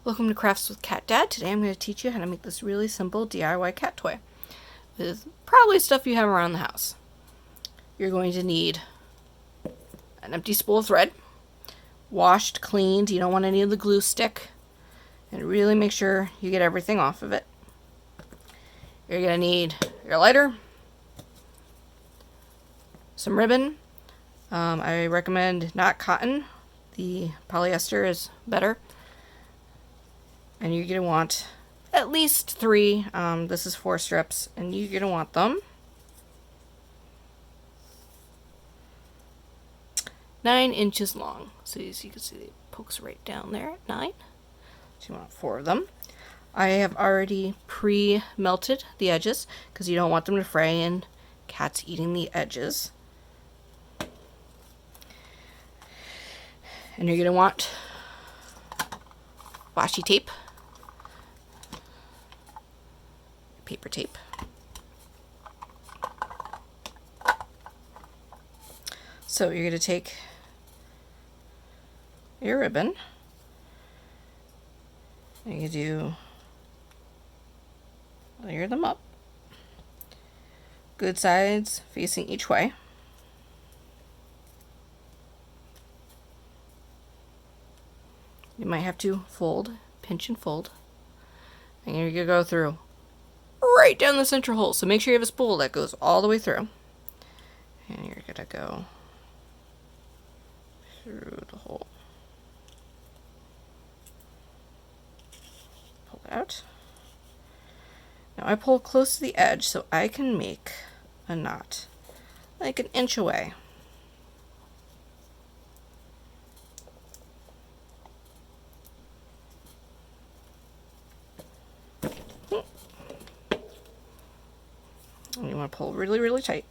Welcome to Crafts with CatDad. Today I'm going to teach you how to make this really simple DIY cat toy with probably stuff you have around the house. You're going to need an empty spool of thread, washed, cleaned, you don't want any of the glue stick, and really make sure you get everything off of it. You're going to need your lighter, some ribbon. I recommend not cotton, the polyester is better. And you're going to want at least 3, this is 4 strips, and you're going to want them 9 inches long. So as you can see, it pokes right down there at 9. So you want 4 of them. I have already pre-melted the edges because you don't want them to fray and cats eating the edges. And you're going to want washi tape, paper tape, so you're going to take your ribbon and you do layer them up, good sides facing each way. You might have to fold, pinch and fold, and you're going to go through right down the central hole. So make sure you have a spool that goes all the way through. And you're going to go through the hole. Pull it out. Now I pull close to the edge so I can make a knot like 1 inch away. And you want to pull really, really tight.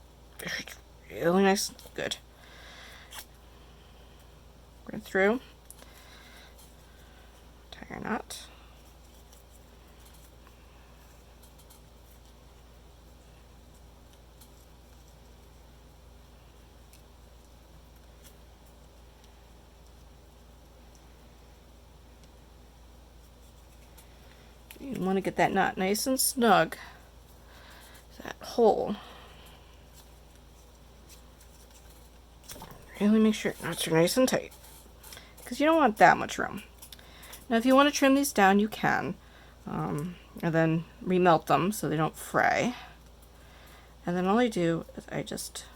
Really nice. Good. Right through. Tie your knot. You want to get that knot nice and snug. That hole. Really make sure knots are nice and tight, because you don't want that much room. Now if you want to trim these down, you can, and then remelt them so they don't fray. And then all I do is I just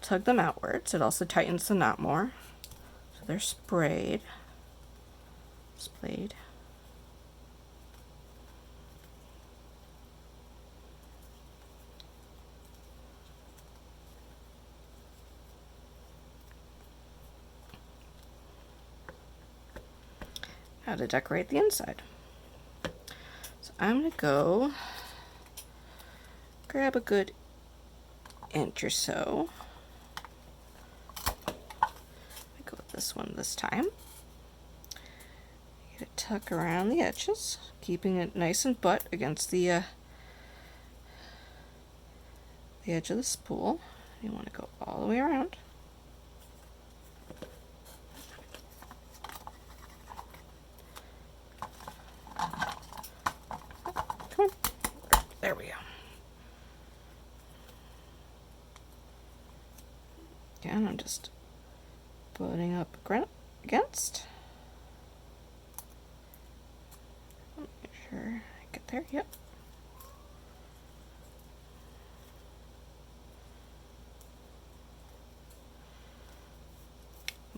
tug them outwards. It also tightens the knot more, so they're splayed. How to decorate the inside. So I'm going to go grab a good inch or so. I go with this one this time. Get it tuck around the edges, keeping it nice and butt against the edge of the spool. You want to go all the way around. There we go. Again, I'm just butting up against. Make sure I get there. Yep.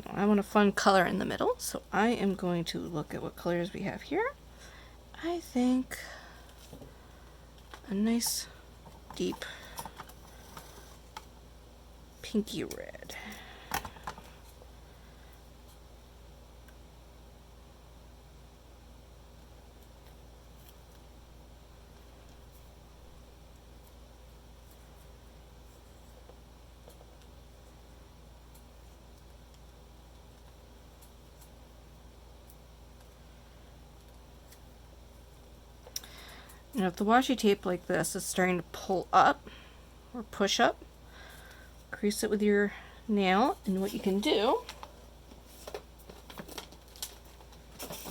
Now I want a fun color in the middle, so I am going to look at what colors we have here. I think a nice deep pinky red. Now if the washi tape like this is starting to pull up or push up, crease it with your nail, and what you can do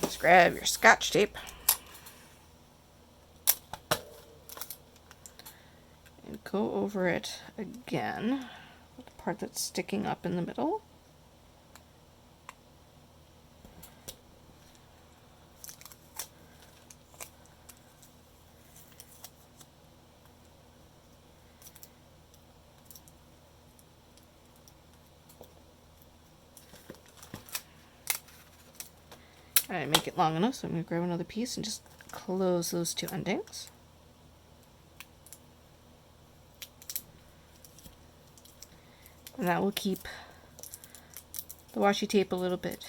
is grab your Scotch tape and go over it again, the part that's sticking up in the middle. I didn't make it long enough, so I'm going to grab another piece and just close those two endings. And that will keep the washi tape a little bit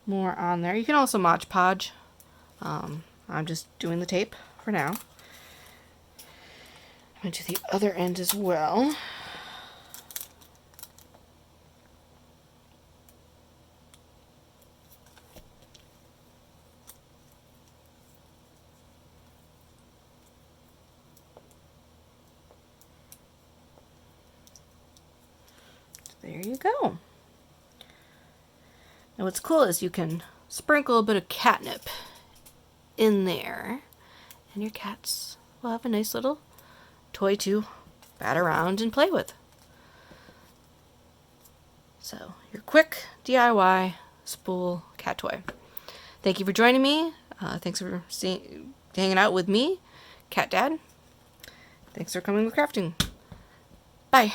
more on there. You can also Mod Podge. I'm just doing the tape for now. I'm going to do the other end as well. There you go. Now what's cool is you can sprinkle a bit of catnip in there, and your cats will have a nice little toy to bat around and play with. So, your quick DIY Spool Cat Toy. Thank you for joining me. Thanks for hanging out with me, CatDad. Thanks for coming with crafting. Bye.